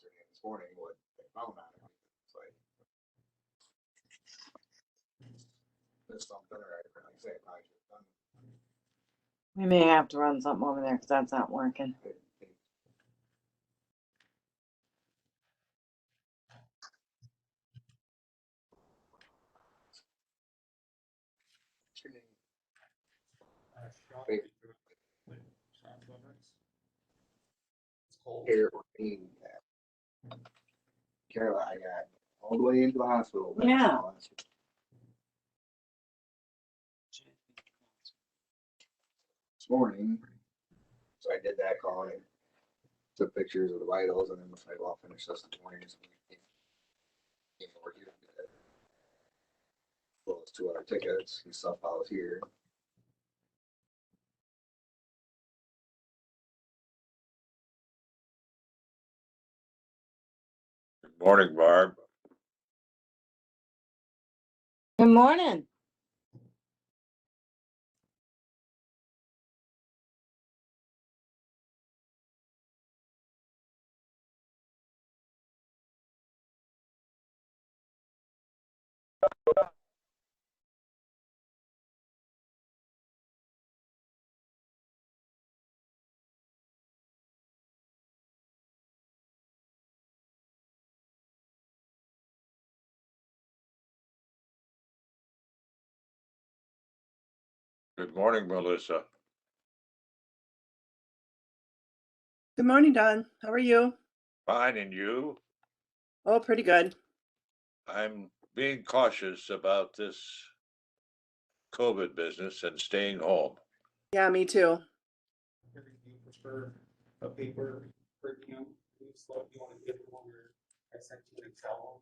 what's her name this morning, what they found on it. It's like, there's something, or like I say, I probably should have done. We may have to run something over there because that's not working. Here, Carol, I got all the way into the hospital. Yeah. This morning, so I did that call and took pictures of the vitals, and then was like, well, I'll finish this in 20 minutes. Came over here. Well, it's 2 other tickets and stuff out here. Good morning, Barb. Good morning. Good morning, Melissa. Good morning, Don. How are you? Fine, and you? Oh, pretty good. I'm being cautious about this COVID business and staying home. Yeah, me too. Do you prefer a paper per diem? You want to give them longer? I sent you an Excel.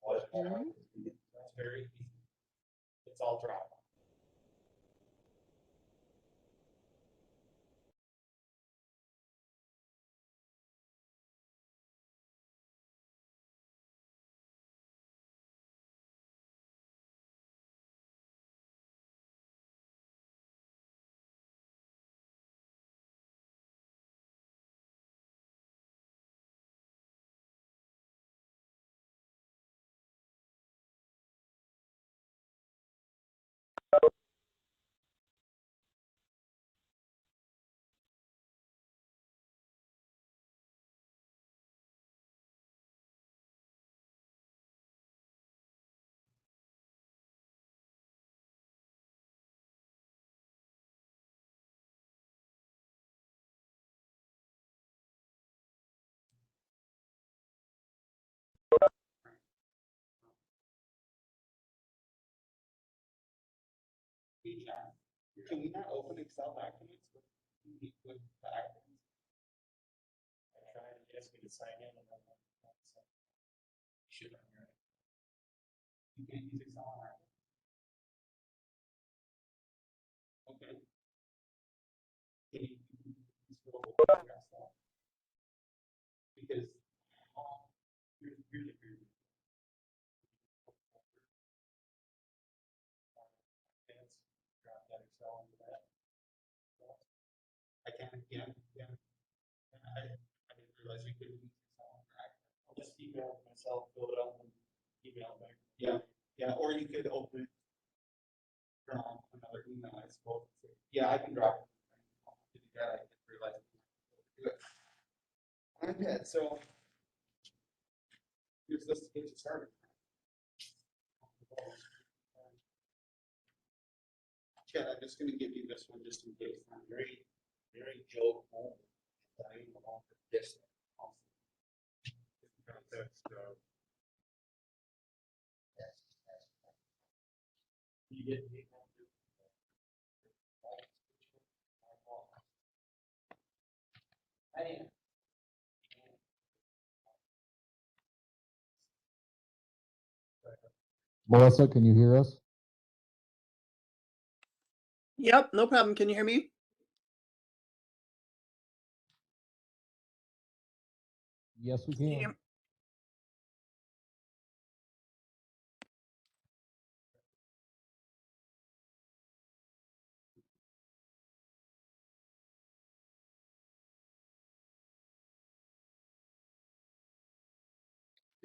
It's very easy. It's all drop. Can we not open Excel documents with the icons? I tried to ask me to sign in and then should have. You can't use Excel on our. Okay. Can you scroll over that? Because here's the drop that Excel into that. I can, yeah. I didn't realize you couldn't use Excel. I'll just email myself, fill it out, and email it back. Yeah, or you could open it from another email, I suppose. Yeah, I can drop it. To do that, I didn't realize. Okay, so here's this to get you started. Chad, I'm just going to give you this one just in case. I'm very Joe home. I am along with this. You get I am. Melissa, can you hear us? Yep, no problem. Can you hear me? Yes, we can.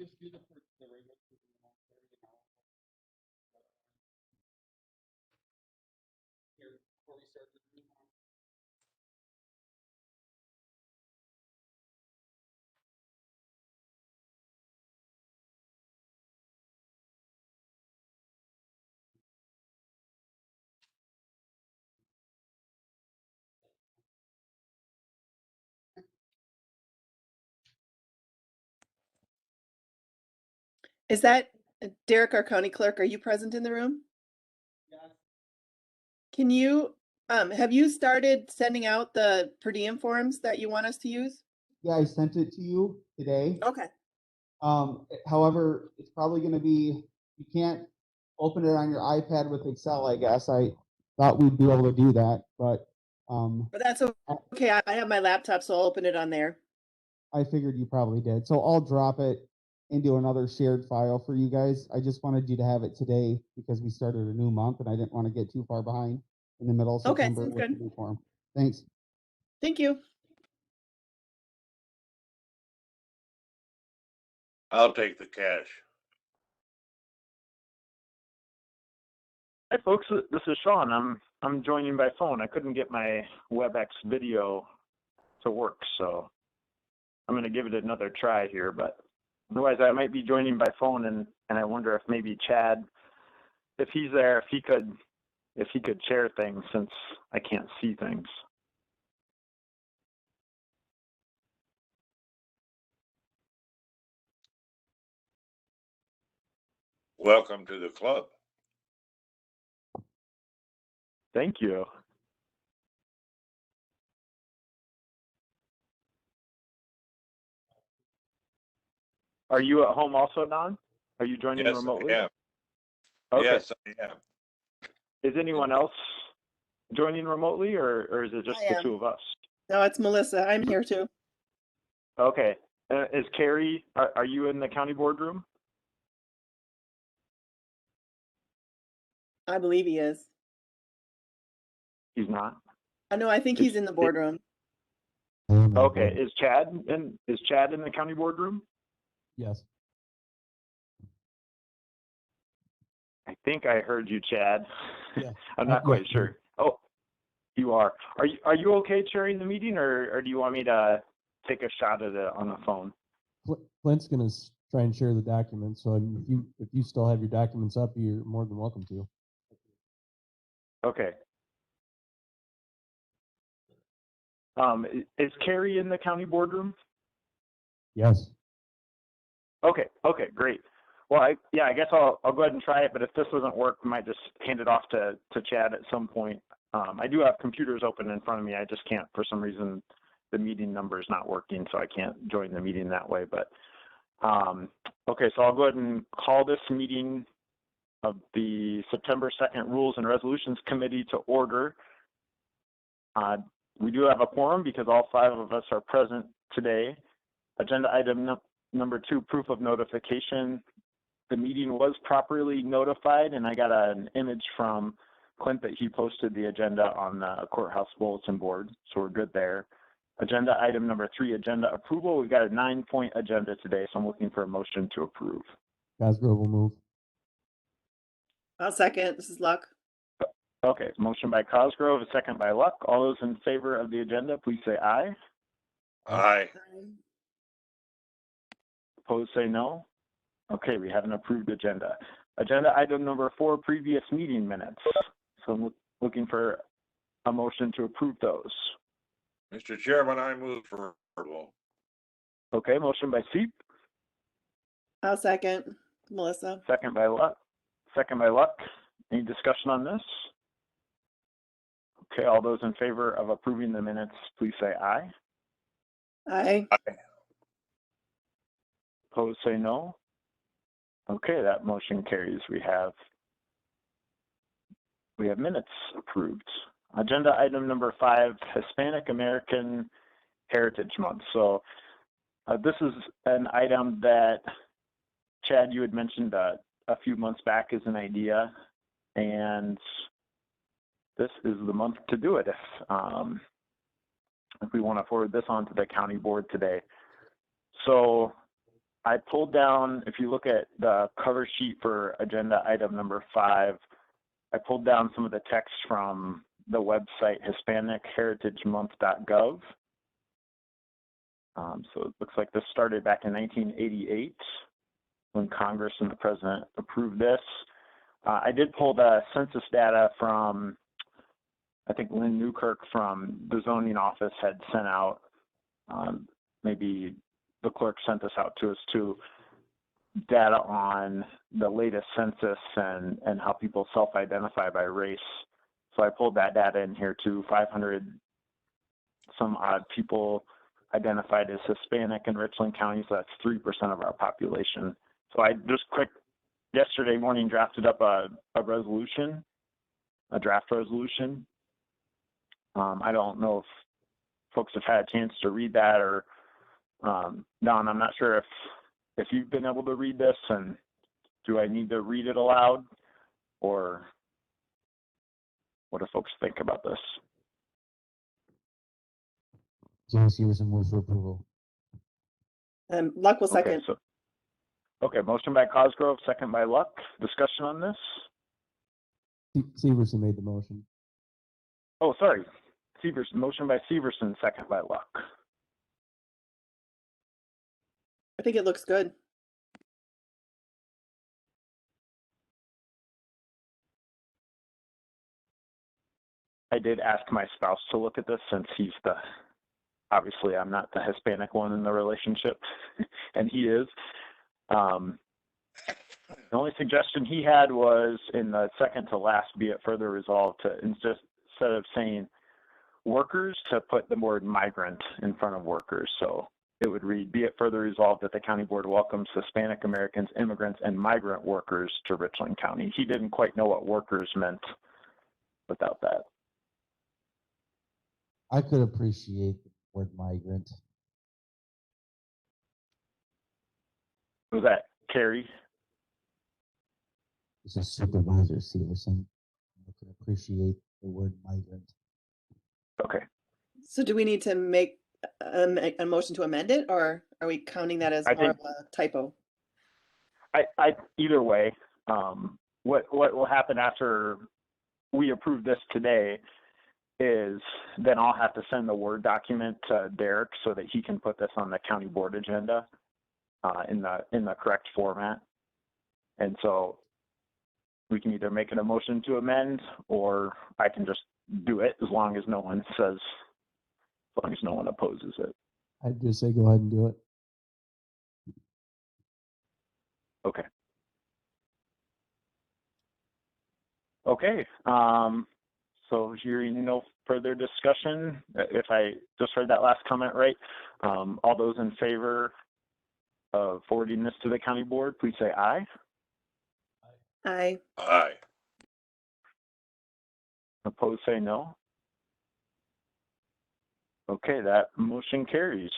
Just do the regular. Here, before we start the new one. Is that Derek, our county clerk? Are you present in the room? Yes. Can you, have you started sending out the per diem forms that you want us to use? Yeah, I sent it to you today. Okay. However, it's probably gonna be, you can't open it on your iPad with Excel, I guess. I thought we'd be able to do that, but, But that's okay. I have my laptop, so I'll open it on there. I figured you probably did. So I'll drop it into another shared file for you guys. I just wanted you to have it today because we started a new month and I didn't want to get too far behind in the middle of Okay, September sounds with the good. new form. Thanks. Thank you. I'll take the cash. Hi folks, this is Sean. I'm joining by phone. I couldn't get my WebEx video to work, so I'm going to give it another try here. But otherwise, I might be joining by phone, and I wonder if maybe Chad, if he's there, if he could share things since I can't see things. Welcome to the club. Thank you. Are you at home also, Don? Are you joining Yes, remotely? I am. Okay. Yes, I am. Is anyone else joining remotely, or is it just I the am. two of us? No, it's Melissa. I'm here too. Okay. Is Carrie, are you in the county boardroom? I believe he is. He's not. I know. I think he's in the boardroom. Okay. Is Chad in the county boardroom? Yes. I think I heard you, Chad. Yeah. I'm not Yeah. quite sure. Oh, you are. Are you okay chairing the meeting, or do you want me to take a shot at it on the phone? Clint's gonna try and share the documents. So if you still have your documents up, you're more than welcome to. Okay. Is Carrie in the county boardroom? Yes. Okay. Okay. Great. Well, I guess I'll go ahead and try it. But if this doesn't work, we might just hand it off to Chad at some point. I do have computers open in front of me. I just can't, for some reason, the meeting number is not working, so I can't join the meeting that way. But okay, so I'll go ahead and call this meeting of the September 2nd Rules and Resolutions Committee to order. We do have a quorum because all 5 of us are present today. Agenda item number 2, proof of notification. The meeting was properly notified, and I got an image from Clint that he posted the agenda on the courthouse bulletin board, so we're good there. Agenda item number 3, agenda approval. We've got a 9-point agenda today, so I'm looking for a motion to approve. Cosgrove will move. I'll second. This is Luck. Okay, motion by Cosgrove, a second by Luck. All those in favor of the agenda, please say aye. Aye. Opposed, say no. Okay, we have an approved agenda. Agenda item number 4, previous meeting minutes. So I'm looking for a motion to approve those. Mr. Chairman, I move for approval. Okay, motion by Seep, I'll second. Melissa. second by Luck. Second by Luck. Any discussion on this? Okay, all those in favor of approving the minutes, please say aye. Aye. Aye. Opposed, say no. Okay, that motion carries. We have minutes approved. Agenda item number 5, Hispanic American Heritage Month. So this is an item that Chad, you had mentioned a few months back as an idea, and this is the month to do it if we want to forward this on to the county board today. So I pulled down, if you look at the cover sheet for agenda item number 5, I pulled down some of the text from the website HispanicHeritageMonth.gov. So it looks like this started back in 1988 when Congress and the President approved this. I did pull the census data from, I think Lynn Newkirk from the zoning office had sent out, maybe the clerk sent this out to us too, data on the latest census and how people self-identify by race. So I pulled that data in here too. 500 some odd people identified as Hispanic in Richland County, so that's 3% of our population. So I just yesterday morning drafted up a resolution, a draft resolution. I don't know if folks have had a chance to read that, or Don, I'm not sure if you've been able to read this, and do I need to read it aloud, or what do folks think about this? James Severson moves for approval. Luck will second. Okay, okay, motion by Cosgrove, second by Luck. Discussion on this? Severson made the motion. Oh, sorry. Motion by Severson, second by Luck. I think it looks good. I did ask my spouse to look at this since he's obviously I'm not the Hispanic one in the relationship, and he is. The only suggestion he had was in the second to last, be it further resolved, to instead of saying workers, to put the word migrant in front of workers. So it would read, be it further resolved that the county board welcomes Hispanic Americans, immigrants, and migrant workers to Richland County. He didn't quite know what workers meant without that. I could appreciate the word migrant. Was that Carrie? It's a supervisor, Severson. I could appreciate the word migrant. Okay. So do we need to make a motion to amend it, or are we counting that as more of a typo? Either way, what will happen after we approve this today is then I'll have to send the Word document to Derek so that he can put this on the county board agenda in the correct format. And so we can either make it a motion to amend, or I can just do it as long as no one opposes it. I'd just say go ahead and do it. Okay. Okay. So hearing no further discussion, if I just heard that last comment right, all those in favor of forwarding this to the county board, please say aye. Aye. Aye. Opposed, say no. Okay, that motion carries.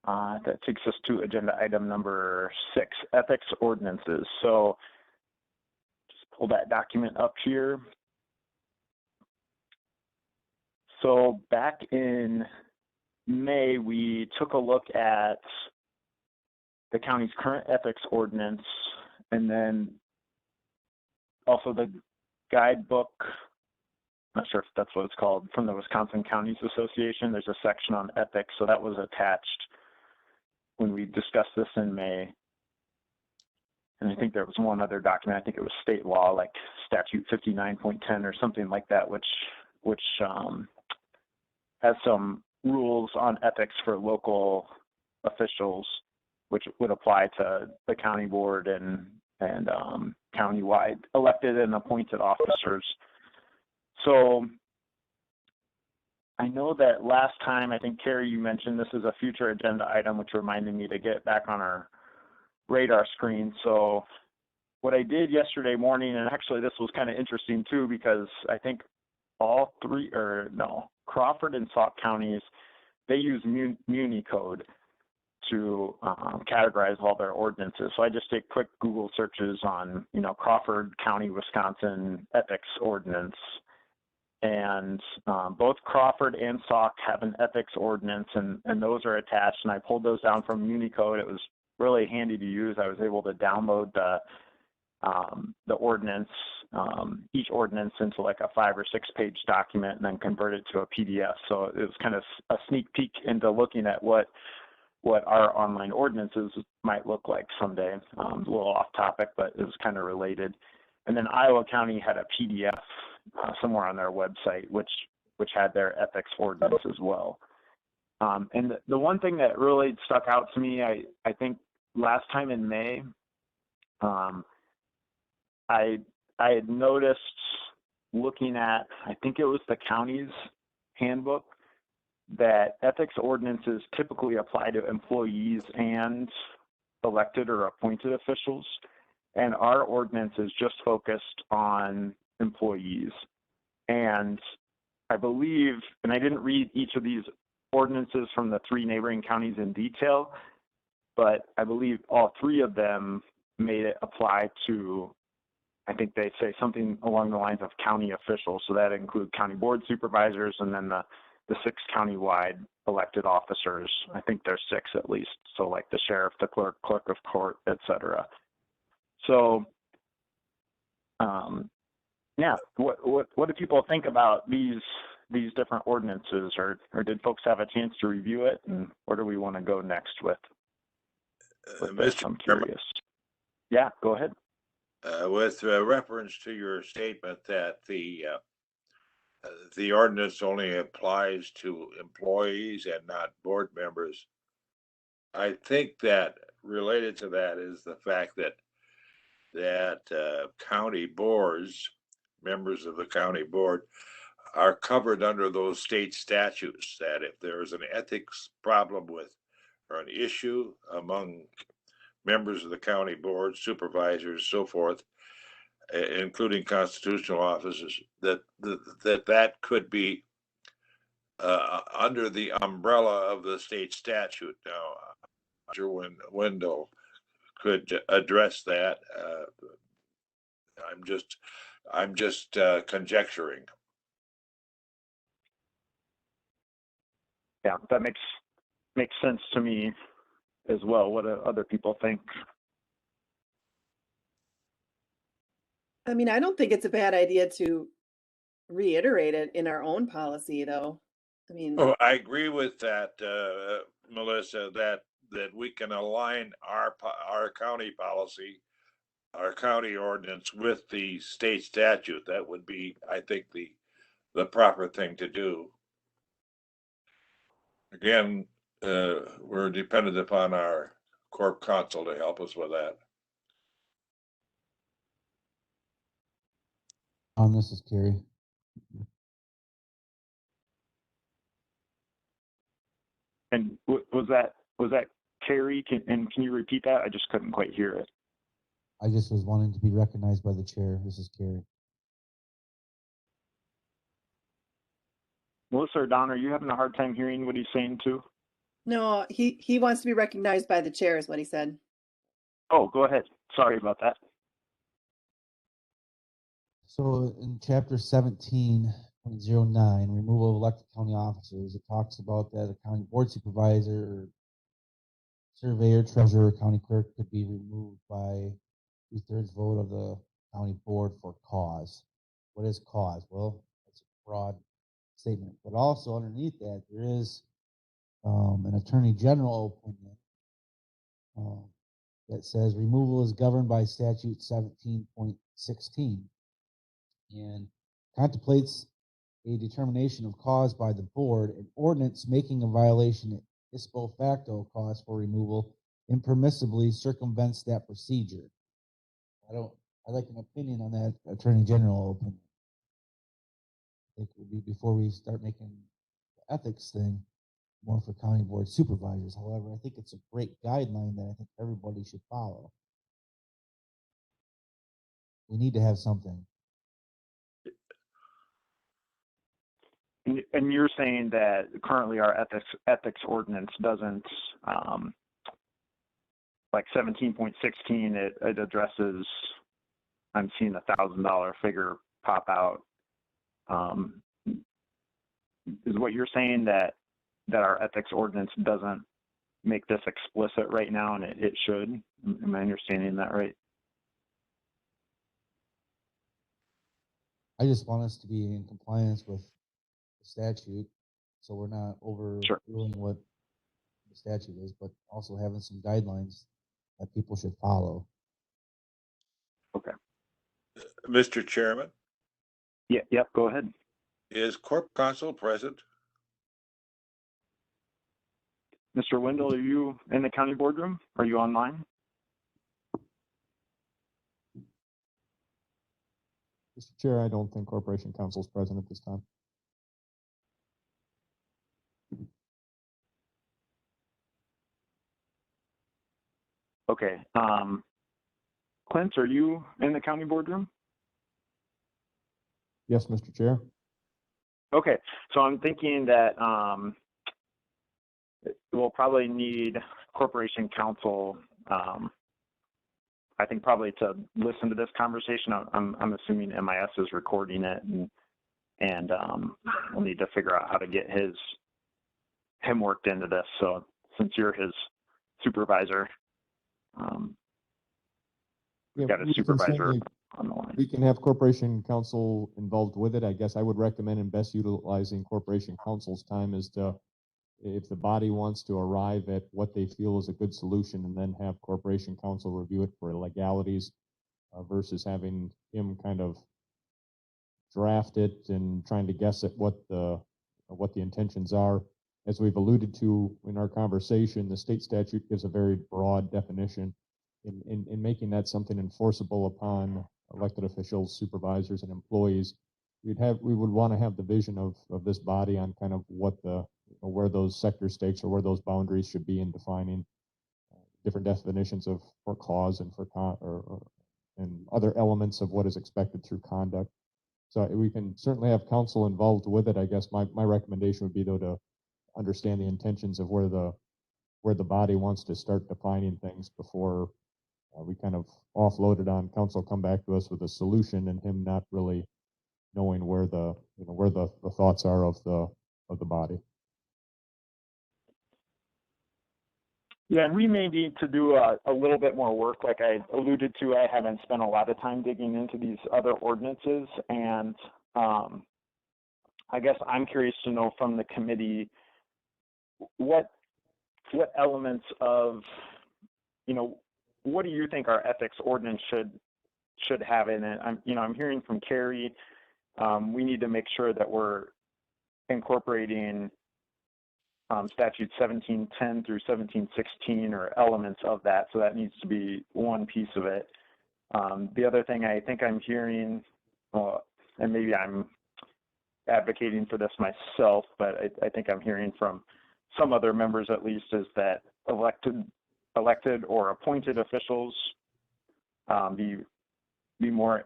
That takes us to agenda item number 6, Ethics Ordinances. So just pull that document up here. So back in May, we took a look at the county's current ethics ordinance, and then also the guidebook, not sure if that's what it's called, from the Wisconsin Counties Association. There's a section on ethics, so that was attached when we discussed this in May. And I think there was one other document, I think it was state law, like Statute 59.10 or something like that, which has some rules on ethics for local officials, which would apply to the county board and countywide elected and appointed officers. So I know that last time, I think, Carrie, you mentioned this is a future agenda item, which reminded me to get back on our radar screen. So what I did yesterday morning, and actually this was kind of interesting too, because I think Crawford and Sauk counties, they use Muni code to categorize all their ordinances. So I just did quick Google searches on, Crawford County, Wisconsin ethics ordinance, and both Crawford and Sauk have an ethics ordinance, and those are attached. And I pulled those down from Unicode. It was really handy to use. I was able to download the ordinance, each ordinance into like a 5 or 6 page document, and then convert it to a PDF. So it was kind of a sneak peek into looking at what our online ordinances might look like someday. A little off topic, but it was kind of related. And then Iowa County had a PDF somewhere on their website, which had their ethics ordinance as well. And the one thing that really stuck out to me, I think last time in May, I had noticed looking at, I think it was the county's handbook, that ethics ordinances typically apply to employees and elected or appointed officials. And our ordinance is just focused on employees. And I believe, and I didn't read each of these ordinances from the 3 neighboring counties in detail, but I believe all 3 of them made it apply to, I think they say something along the lines of county officials. So that include county board supervisors and then the 6 countywide elected officers. I think there's 6 at least. So like the sheriff, the clerk of court, et cetera. So, yeah, what do people think about these different ordinances, or did folks have a chance to review it, and where do we want to go next with this? I'm curious. Yeah, go ahead. With reference to your statement that the ordinance only applies to employees and not board members, I think that related to that is the fact that county boards, members of the county board, are covered under those state statutes, that if there is an ethics problem with or an issue among members of the county board, supervisors, so forth, including constitutional officers, that could be under the umbrella of the state statute. Now, Wendell could address that. I'm just conjecturing. Yeah, that makes sense to me as well. What do other people think? I mean, I don't think it's a bad idea to reiterate it in our own policy, though. I mean, Oh, I agree with that, Melissa, that we can align our county policy, our county ordinance with the state statute. That would be, I think, the proper thing to do. Again, we're dependent upon our corp counsel to help us with that. This is Kerry. And was that Carrie? Can you repeat that? I just couldn't quite hear it. I just was wanting to be recognized by the chair. This is Kerry. Melissa or Don, are you having a hard time hearing what he's saying too? no, he wants to be recognized by the chair is what he said. Oh, go ahead. Sorry about that. So in chapter 17.09, removal of elected county officers, it talks about that a county board supervisor or surveyor, treasurer, county clerk could be removed by 2/3 vote of the county board for cause. What is cause? Well, that's a broad statement, but also underneath that there is an attorney general opinion that says removal is governed by statute 17.16 and contemplates a determination of cause by the board. An ordinance making a violation ipso facto cause for removal impermissibly circumvents that procedure. I'd like an opinion on that attorney general opinion. I think it would be before we start making the ethics thing more for county board supervisors. However, I think it's a great guideline that I think everybody should follow. We need to have something. And you're saying that currently our ethics ordinance doesn't, like 17.16, it addresses, I'm seeing $1,000 figure pop out. is what you're saying that our ethics ordinance doesn't make this explicit right now, and it should? Am I understanding that right? I just want us to be in compliance with the statute, so we're not Sure. overruling what the statute is, but also having some guidelines that people should follow. Okay. Mr. Chairman, Yeah. Yep. Go ahead. is Corp Counsel present? Mr. Wendell, are you in the county boardroom? Are you online? Mr. Chair, I don't think Corporation Counsel is present at this time. Okay. Clint, are you in the county boardroom? Yes, Mr. Chair. Okay. So I'm thinking that we'll probably need Corporation Counsel, I think probably to listen to this conversation. I'm assuming MIS is recording it, and we'll need to figure out how to get him worked into this. So since you're his supervisor, we've got a supervisor on the line. We can have Corporation Counsel involved with it. I guess I would recommend and best utilizing Corporation Counsel's time is to, if the body wants to arrive at what they feel is a good solution, and then have Corporation Counsel review it for legalities versus having him kind of draft it and trying to guess at what the intentions are. As we've alluded to in our conversation, the state statute gives a very broad definition. In making that something enforceable upon elected officials, supervisors, and employees, we would want to have the vision of this body on kind of what where those sector stakes or where those boundaries should be in defining different definitions of for cause and and other elements of what is expected through conduct. So we can certainly have counsel involved with it. I guess my recommendation would be though to understand the intentions of where the body wants to start defining things before we kind of offload it on council, come back to us with a solution, and him not really knowing where the thoughts are of the body. Yeah, and we may need to do a little bit more work. Like I alluded to, I haven't spent a lot of time digging into these other ordinances, and I guess I'm curious to know from the committee what elements of, what do you think our ethics ordinance should have in it? I'm hearing from Carrie, we need to make sure that we're incorporating statute 1710 through 1716 or elements of that. So that needs to be one piece of it. The other thing I think I'm hearing, and maybe I'm advocating for this myself, but I think I'm hearing from some other members at least, is that elected or appointed officials be more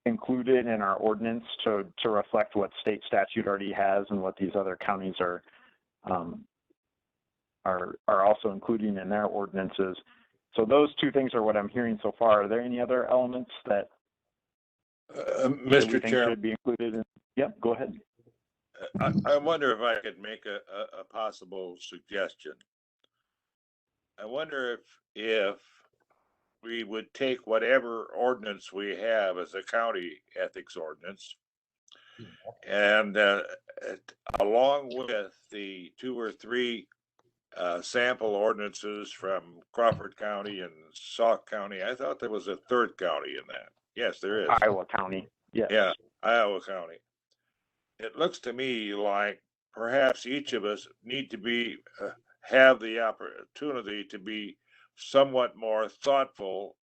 included in our ordinance to reflect what state statute already has and what these other counties are also including in their ordinances. So those two things are what I'm hearing so far. Are there any other elements that Mr. Chair, should be included in? Yep, go ahead. I wonder if I could make a possible suggestion. I wonder if we would take whatever ordinance we have as a county ethics ordinance, and along with the 2 or 3 sample ordinances from Crawford County and Sauk County. I thought there was a 3rd county in that. Yes, there is. Iowa County. Yes. Yeah, Iowa County. It looks to me like perhaps each of us need to have the opportunity to be somewhat more thoughtful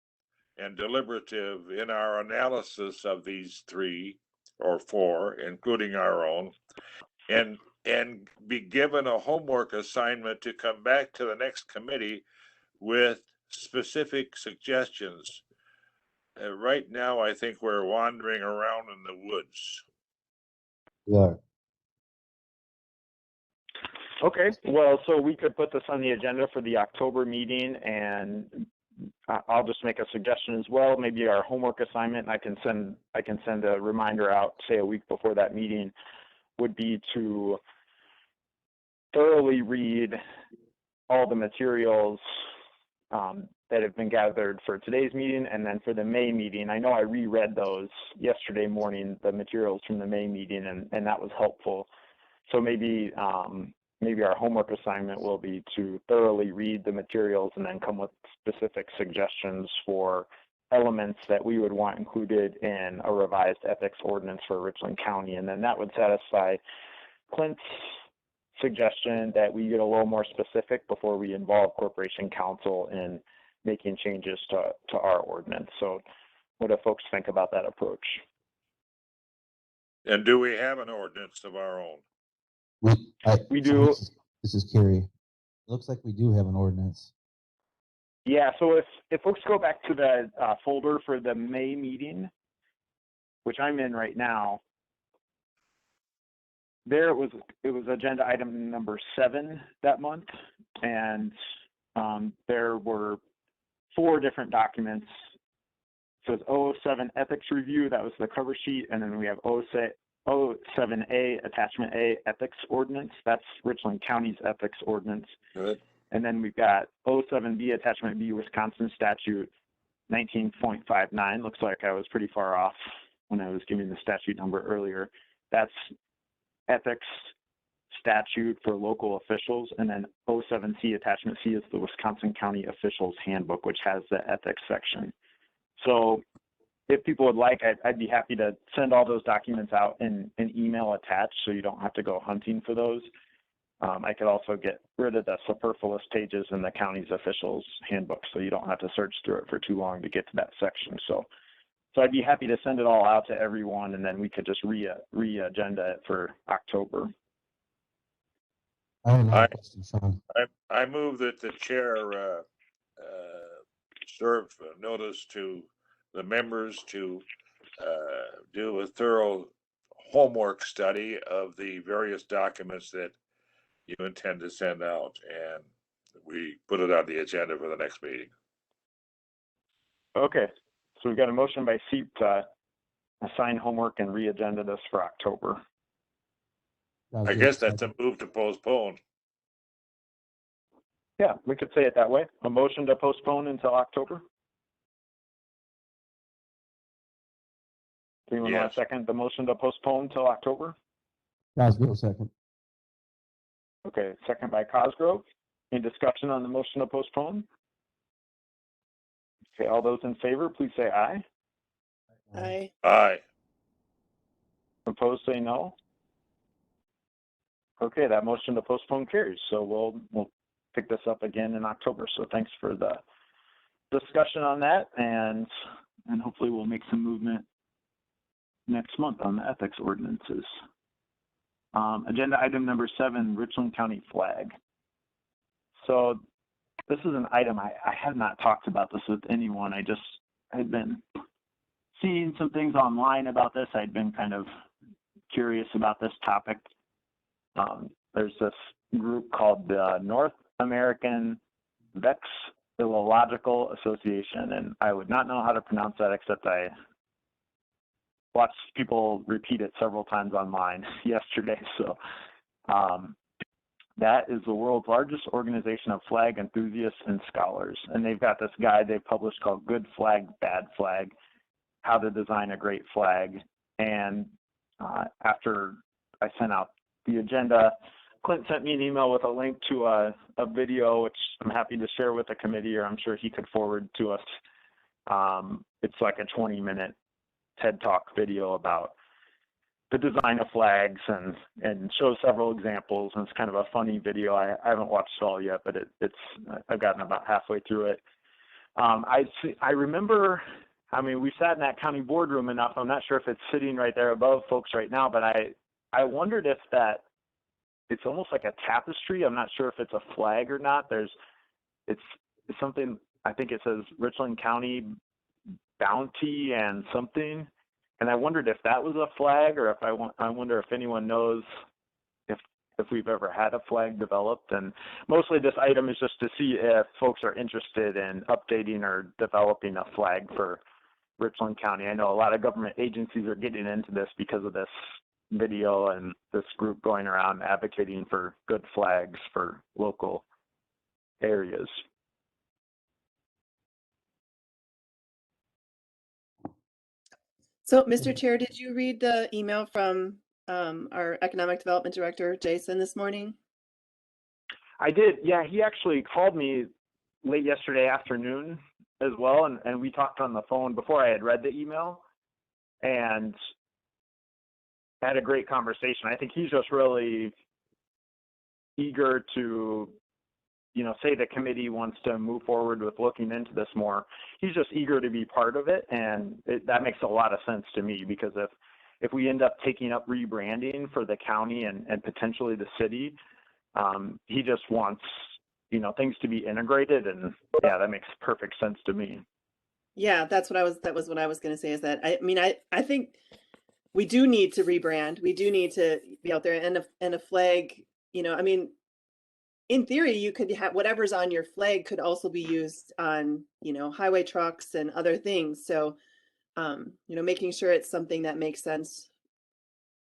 and deliberative in our analysis of these 3 or 4, including our own, and be given a homework assignment to come back to the next committee with specific suggestions. Right now, I think we're wandering around in the woods. Yeah. Okay, well, so we could put this on the agenda for the October meeting, and I'll just make a suggestion as well. Maybe our homework assignment, I can send a reminder out, say a week before that meeting, would be to thoroughly read all the materials that have been gathered for today's meeting, and then for the May meeting. I know I reread those yesterday morning, the materials from the May meeting, and that was helpful. So maybe maybe our homework assignment will be to thoroughly read the materials and then come with specific suggestions for elements that we would want included in a revised ethics ordinance for Richland County. And then that would satisfy Clint's suggestion that we get a little more specific before we involve Corporation Counsel in making changes to our ordinance. So what do folks think about that approach? And do we have an ordinance of our own? We do. This is Kerry. It looks like we do have an ordinance. Yeah, so if folks go back to the folder for the May meeting, which I'm in right now, there it was agenda item number 7 that month, and there were 4 different documents. So it's 007 ethics review, that was the cover sheet, and then we have 07A attachment A ethics ordinance, that's Richland County's ethics ordinance. Good. And then we've got 07B attachment B Wisconsin statute 19.59. Looks like I was pretty far off when I was giving the statute number earlier. That's ethics statute for local officials. And then 07C attachment C is the Wisconsin County Officials Handbook, which has the ethics section. So if people would like, I'd be happy to send all those documents out in an email attached so you don't have to go hunting for those. I could also get rid of the superfluous pages in the county's officials handbook so you don't have to search through it for too long to get to that section. So I'd be happy to send it all out to everyone, and then we could just re-agenda it for October. I don't have a question, Sean. I move that the chair serve notice to the members to do a thorough homework study of the various documents that you intend to send out, and we put it on the agenda for the next meeting. Okay, so we've got a motion by Seep to assign homework and re-agenda this for October. I guess that's a move to postpone. Yeah, we could say it that way. A motion to postpone until October. Do you want to second the motion to postpone till October? Cosgrove, second. Okay, second by Cosgrove. Any discussion on the motion to postpone? Okay, all those in favor, please say aye. Aye. Aye. Opposed, say no. Okay, that motion to postpone carries. So we'll pick this up again in October. So thanks for the discussion on that, and hopefully we'll make some movement next month on the ethics ordinances. Agenda item number 7, Richland County flag. So this is an item I have not talked about this with anyone. I just had been seeing some things online about this. I'd been kind of curious about this topic. There's this group called the North American Vexillological Association, and I would not know how to pronounce that except I watched people repeat it several times online yesterday. So that is the world's largest organization of flag enthusiasts and scholars. And they've got this guide they published called Good Flag, Bad Flag, How to Design a Great Flag. And after I sent out the agenda, Clint sent me an email with a link to a video, which I'm happy to share with the committee, or I'm sure he could forward to us. It's like a 20-minute TED Talk video about the design of flags and shows several examples, and it's kind of a funny video. I haven't watched it all yet, but I've gotten about halfway through it. I remember, I mean, we sat in that county boardroom enough. I'm not sure if it's sitting right there above folks right now, but I wondered if that, it's almost like a tapestry. I'm not sure if it's a flag or not. It's something, I think it says Richland County Bounty and something. And I wondered if that was a flag, or if I wonder if anyone knows if we've ever had a flag developed. And mostly this item is just to see if folks are interested in updating or developing a flag for Richland County. I know a lot of government agencies are getting into this because of this video and this group going around advocating for good flags for local areas. So, Mr. Chair, did you read the email from our Economic Development Director, Jason, this morning? I did. Yeah, he actually called me late yesterday afternoon as well, and we talked on the phone before I had read the email and had a great conversation. I think he's just really eager to, say the committee wants to move forward with looking into this more. He's just eager to be part of it, and that makes a lot of sense to me, because if we end up taking up rebranding for the county and potentially the city, he just wants, things to be integrated, and yeah, that makes perfect sense to me. Yeah, that was what I was going to say, is that, I think we do need to rebrand. We do need to be out there, and a flag, in theory, you could have whatever's on your flag could also be used on, highway trucks and other things. So, making sure it's something that makes sense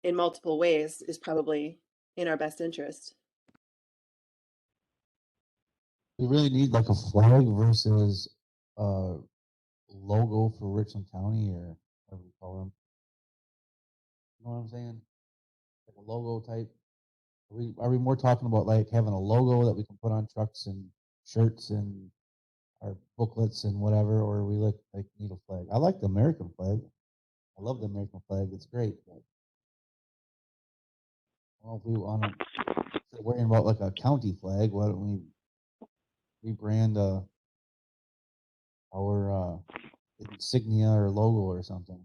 in multiple ways is probably in our best interest. We really need like a flag versus a logo for Richland County, or whatever you call them. You know what I'm saying? Like a logo type. Are we more talking about like having a logo that we can put on trucks and shirts and our booklets and whatever, or we like need a flag? I like the American flag. I love the American flag. It's great. But I don't know if we want to, instead of worrying about like a county flag, why don't we rebrand our insignia or logo or something?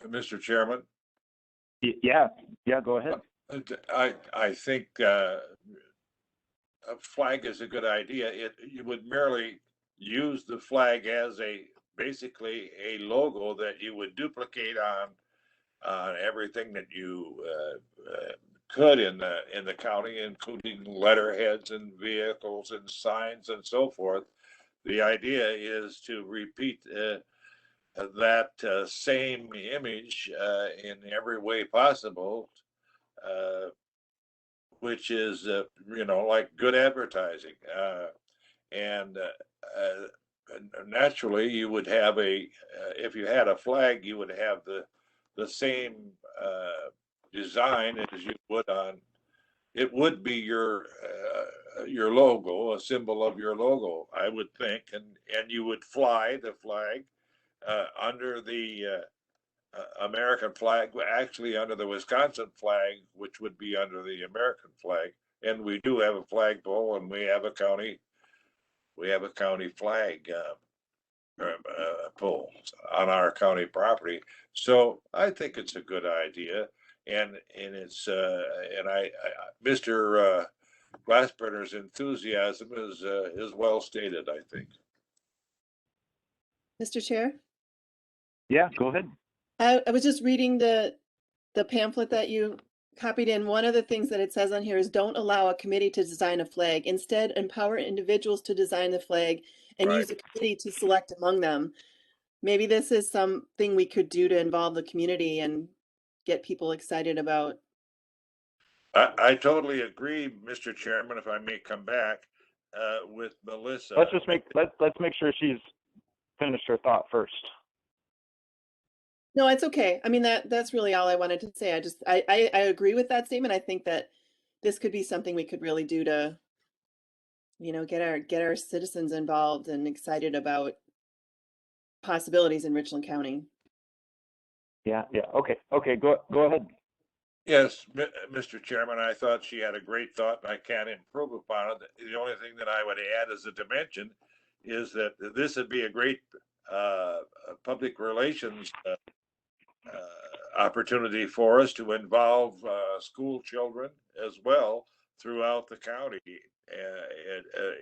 Mr. Chairman? Yeah, go ahead. I think a flag is a good idea. You would merely use the flag as basically a logo that you would duplicate on everything that you could in the county, including letterheads and vehicles and signs and so forth. The idea is to repeat that same image in every way possible, which is like good advertising, and naturally you would have if you had a flag, you would have the same design as you would on. It would be your logo, a symbol of your logo, I would think, and you would fly the flag under the American flag, actually under the Wisconsin flag, which would be under the American flag. And we do have a flagpole, and we have a county flag pole on our county property. So I think it's a good idea, and it's Mr. Glassburner's enthusiasm is well stated, I think. Mr. Chair? Yeah, go ahead. I was just reading the pamphlet that you copied in. One of the things that it says on here is don't allow a committee to design a flag. Instead, empower individuals to design the flag and use a committee to select among them. Maybe this is something we could do to involve the community and get people excited about. I totally agree, Mr. Chairman, if I may come back with Melissa. Let's make sure she's finished her thought first. No, it's okay. I mean, that's really all I wanted to say. I agree with that statement. I think that this could be something we could really do to, get our citizens involved and excited about possibilities in Richland County. Yeah. Okay. Go ahead. Yes, Mr. Chairman, I thought she had a great thought, and I can't improve upon it. The only thing that I would add as a dimension is that this would be a great public relations opportunity for us to involve school children as well throughout the county.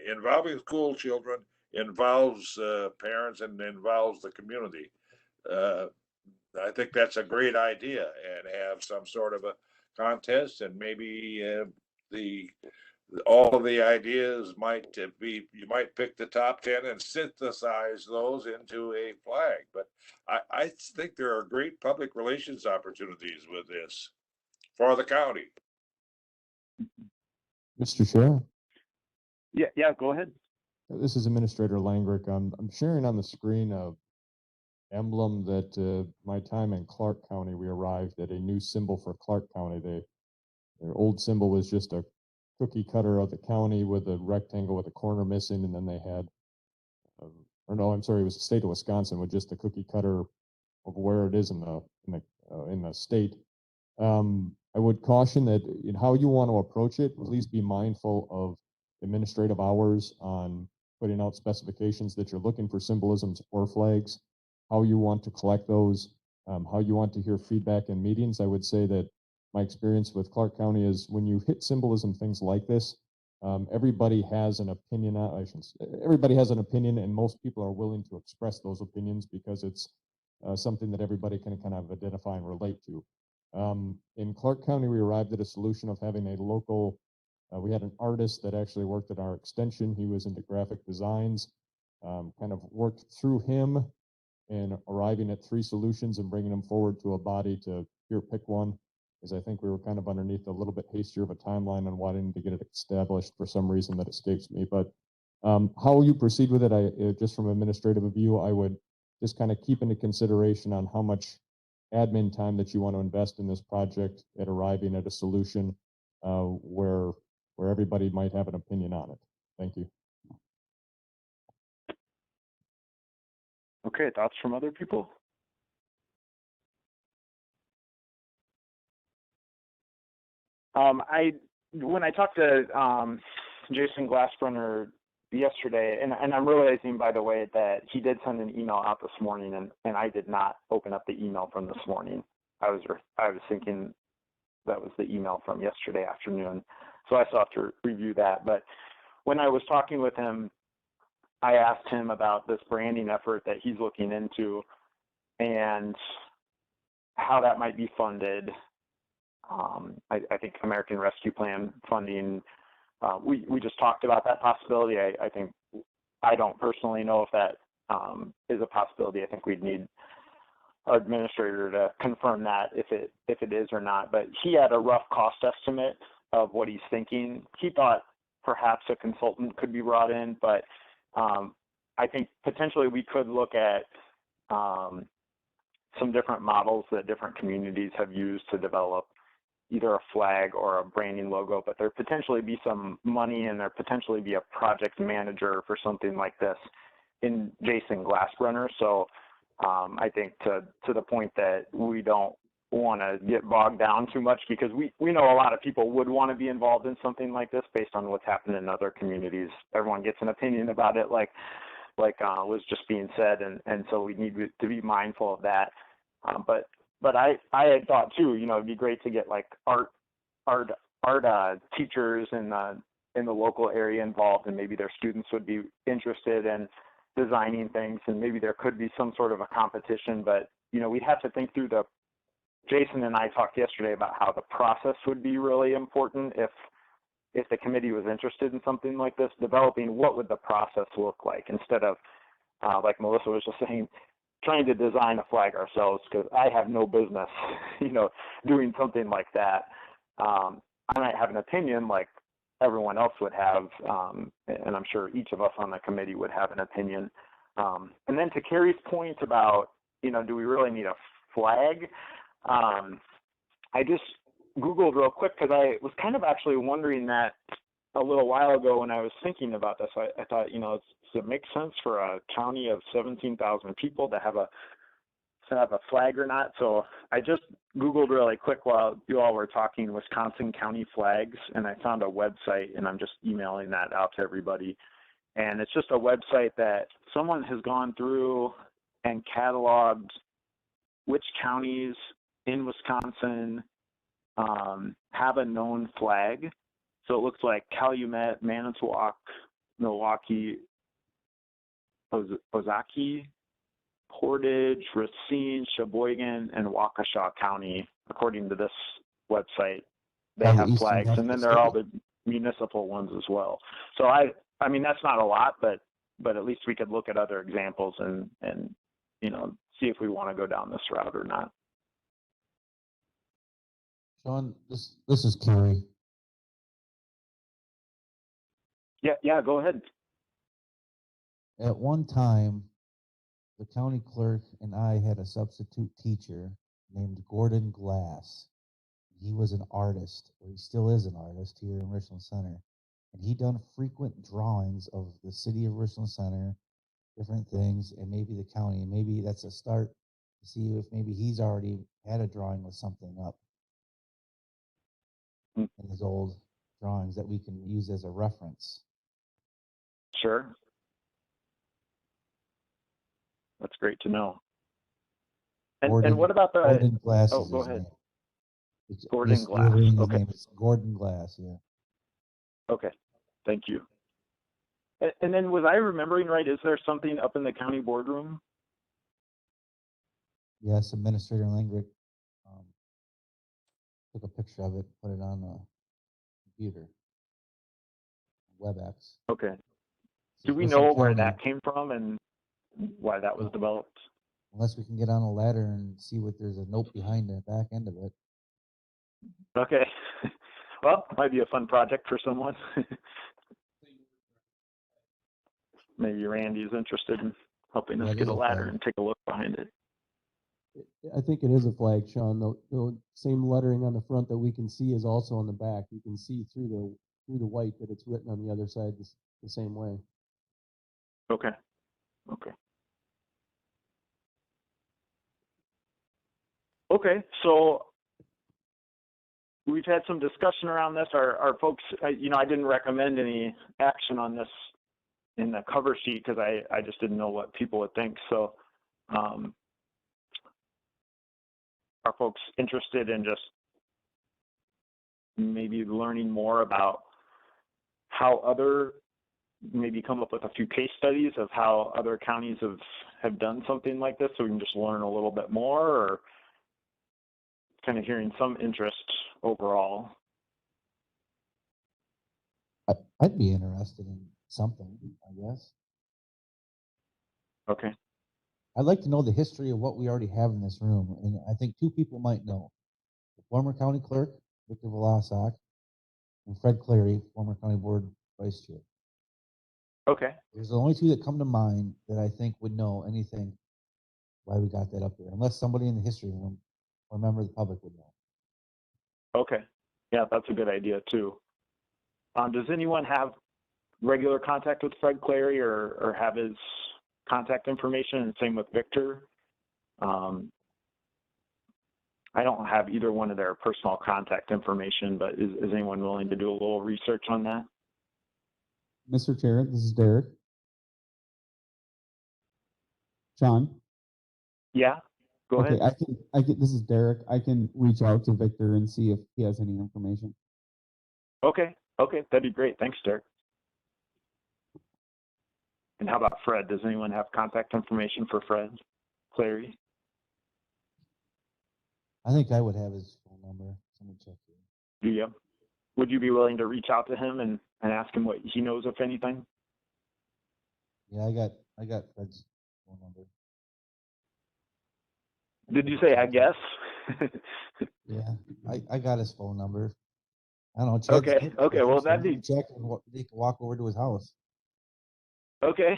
Involving school children involves parents and involves the community. I think that's a great idea, and have some sort of a contest, and maybe the all of the ideas might be, you might pick the top 10 and synthesize those into a flag. But I think there are great public relations opportunities with this for the county. Mr. Chair, Yeah, go ahead. this is Administrator Langrick. I'm sharing on the screen a emblem that my time in Clark County, we arrived at a new symbol for Clark County. Their old symbol was just a cookie cutter of the county with a rectangle with a corner missing, and then they had, or no, I'm sorry, it was the state of Wisconsin with just the cookie cutter of where it is in the state. I would caution that in how you want to approach it, please be mindful of administrative hours on putting out specifications that you're looking for symbolisms or flags, how you want to collect those, how you want to hear feedback in meetings. I would say that my experience with Clark County is when you hit symbolism, things like this, everybody has an opinion. Everybody has an opinion, and most people are willing to express those opinions because it's something that everybody can kind of identify and relate to. In Clark County, we arrived at a solution of having a local, we had an artist that actually worked at our extension. He was into graphic designs, kind of worked through him and arriving at 3 solutions and bringing them forward to a body to here pick one, because I think we were kind of underneath a little bit hastier of a timeline on wanting to get it established for some reason that escapes me. But how you proceed with it, just from administrative view, I would just kind of keep into consideration on how much admin time that you want to invest in this project at arriving at a solution where everybody might have an opinion on it. Thank you. Okay, thoughts from other people? When I talked to Jason Glassbrunner yesterday, and I'm realizing, by the way, that he did send an email out this morning, and I did not open up the email from this morning. I was thinking that was the email from yesterday afternoon, so I still have to review that. But when I was talking with him, I asked him about this branding effort that he's looking into and how that might be funded. I think American Rescue Plan funding, we just talked about that possibility. I think, I don't personally know if that is a possibility. I think we'd need our administrator to confirm that if it is or not. But he had a rough cost estimate of what he's thinking. He thought perhaps a consultant could be brought in, but I think potentially we could look at some different models that different communities have used to develop either a flag or a branding logo, but there potentially be some money and there potentially be a project manager for something like this in Jason Glassbrunner. So I think to the point that we don't want to get bogged down too much, because we know a lot of people would want to be involved in something like this based on what's happened in other communities. Everyone gets an opinion about it, like was just being said, and so we need to be mindful of that. But I had thought too, it'd be great to get like art teachers in the local area involved, and maybe their students would be interested in designing things, and maybe there could be some sort of a competition. But we'd have to think through Jason and I talked yesterday about how the process would be really important if the committee was interested in something like this, developing what would the process look like, instead of like Melissa was just saying, trying to design a flag ourselves, because I have no business, doing something like that. I might have an opinion like everyone else would have, and I'm sure each of us on the committee would have an opinion. And then to Carrie's point about, do we really need a flag? I just Googled real quick, because I was kind of actually wondering that a little while ago when I was thinking about this. I thought, does it make sense for a county of 17,000 people to have a flag or not? So I just Googled really quick while you all were talking Wisconsin county flags, and I found a website, and I'm just emailing that out to everybody. And it's just a website that someone has gone through and cataloged which counties in Wisconsin have a known flag. So it looks like Calumet, Manitowoc, Milwaukee, Ozaukee, Portage, Racine, Sheboygan, and Waukesha County, according to this website. They have flags, and then there are all the municipal ones as well. So I mean, that's not a lot, but at least we could look at other examples and you know, see if we want to go down this route or not. Sean, this is Kerry. Yeah, go ahead. At one time, the county clerk and I had a substitute teacher named Gordon Glass. He was an artist, or he still is an artist here in Richland Center. And he done frequent drawings of the city of Richland Center, different things, and maybe the county. And maybe that's a start to see if maybe he's already had a drawing with something up in his old drawings that we can use as a reference. Sure. That's great to know. And what about the Gordon Glass? Oh, is go his ahead. name. It's Gordon just Glass. literally his Okay. name is Gordon Glass. Yeah. Okay. Thank you. And then was I remembering right? Is there something up in the county boardroom? Yes, Administrator Langrick took a picture of it, put it on the computer, WebEx. Okay. So Do we listen, know where County, that came from and why that was developed? unless we can get on a ladder and see what there's a note behind the back end of it. Okay. Well, might be a fun project for someone. Maybe Randy's interested in helping us Yeah, it get is a a ladder flag. and take a look behind it. I think it is a flag, Sean. The same lettering on the front that we can see is also on the back. You can see through the white that it's written on the other side the same way. Okay. Okay. Okay, so we've had some discussion around this. Our folks, you know, I didn't recommend any action on this in the cover sheet because I just didn't know what people would think. So are folks interested in just maybe learning more about how maybe come up with a few case studies of how other counties have done something like this so we can just learn a little bit more, or kind of hearing some interest overall? I'd be interested in something, I guess. Okay. I'd like to know the history of what we already have in this room, and I think two people might know. The former county clerk, Victor Vlasák, and Fred Clary, former county board vice chair. Okay. There's the only two that come to mind that I think would know anything why we got that up there, unless somebody in the history room or a member of the public would know. Okay. Yeah, that's a good idea too. Does anyone have regular contact with Fred Clary or have his contact information? And same with Victor. I don't have either one of their personal contact information, but is anyone willing to do a little research on that? Mr. Chair, this is Derek. Sean? Yeah, go Okay, ahead. this is Derek. I can reach out to Victor and see if he has any information. Okay, that'd be great. Thanks, Derek. And how about Fred? Does anyone have contact information for Fred Clary? I think I would have his phone number. Someone check it. Do you? Would you be willing to reach out to him and ask him what he knows, if anything? Yeah, I got Fred's phone number. Did you say I guess? Yeah, I got his phone number. I don't know. Chad's Okay. Well, that'd be check and he can walk over to his house. okay.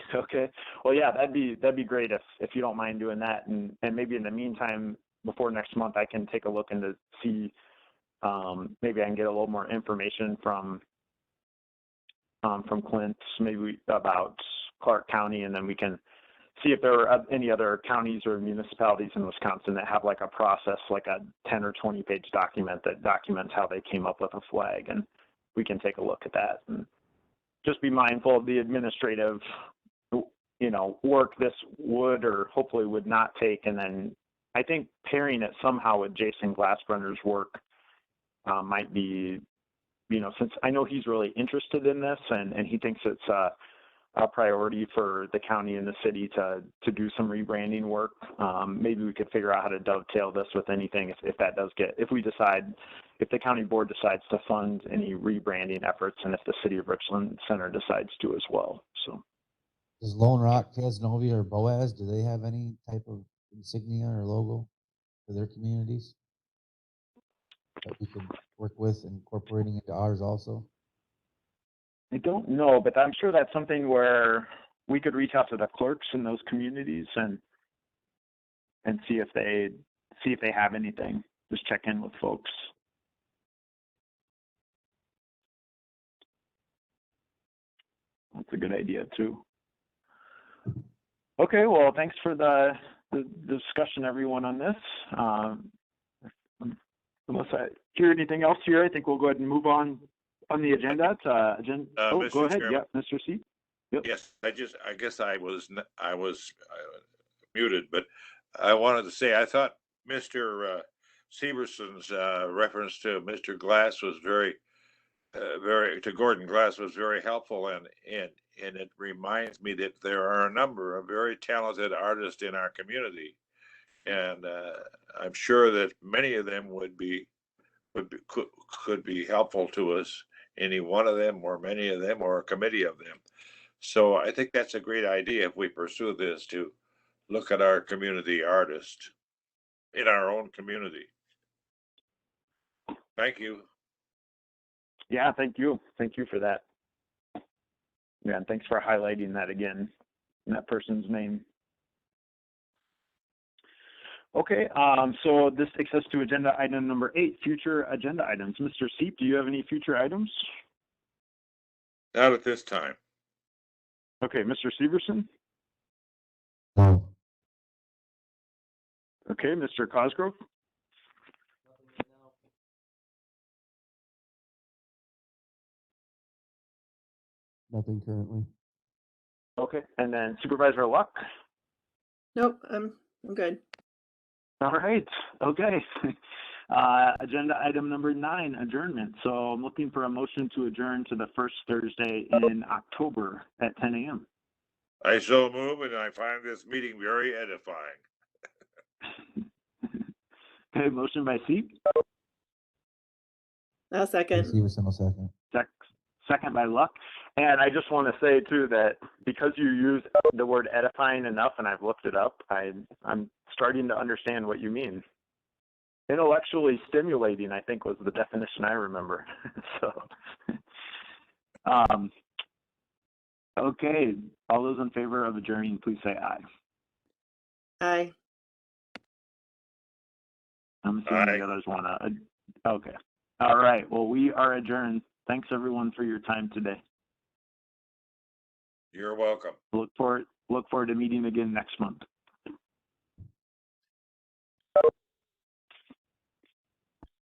Well, yeah, that'd be great if you don't mind doing that, and maybe in the meantime, before next month, I can take a look and to see maybe I can get a little more information from Clint, maybe about Clark County, and then we can see if there are any other counties or municipalities in Wisconsin that have like a process, like a 10 or 20 page document that documents how they came up with a flag, and we can take a look at that and just be mindful of the administrative, work this would or hopefully would not take. And then I think pairing it somehow with Jason Glassbrenner's work might be, since I know he's really interested in this and he thinks it's a priority for the county and the city to do some rebranding work. Maybe we could figure out how to dovetail this with anything if we decide if the county board decides to fund any rebranding efforts, and if the city of Richland Center decides to as well. So. Does Lone Rock, Casanova, or Boaz, do they have any type of insignia or logo for their communities that we could work with, incorporating into ours also? I don't know, but I'm sure that's something where we could reach out to the clerks in those communities and see if they have anything. Just check in with folks. That's a good idea too. Okay, well, thanks for the discussion, everyone, on this. Unless I hear anything else here, I think we'll go ahead and move on the agenda. Mr. Go ahead. Chairman. Yeah, Mr. C. Yep. Yes, I guess I was muted, but I wanted to say I thought Mr. Severson's reference to Mr. Glass was to Gordon Glass was very helpful, and it reminds me that there are a number of very talented artists in our community, and I'm sure that many of them could be helpful to us. Any one of them, or many of them, or a committee of them. So I think that's a great idea if we pursue this, to look at our community artists in our own community. Thank you. Yeah, thank you. Thank you for that. Yeah, and thanks for highlighting that again, that person's name. Okay, so this takes us to agenda item number 8, future agenda items. Mr. Seep, do you have any future items? Not at this time. Okay, Mr. Severson? No. Okay, Mr. Cosgrove? Nothing currently. Okay, and then Supervisor Luck? Nope, I'm good. All right, okay. Agenda item number 9, adjournment. So I'm looking for a motion to adjourn to the first Thursday in October at 10 a.m. I so move, and I find this meeting very edifying. Okay, motion by Seep. I'll second. Severson will second. Second by Luck. And I just want to say too that because you use the word edifying enough, and I've looked it up, I'm starting to understand what you mean. Intellectually stimulating, I think, was the definition I remember. So, okay, all those in favor of adjourning, please say aye. Aye. I'm assuming Aye. the others want to. Okay. All right. Well, we are adjourned. Thanks everyone for your time today. You're welcome. Look forward to meeting again next month.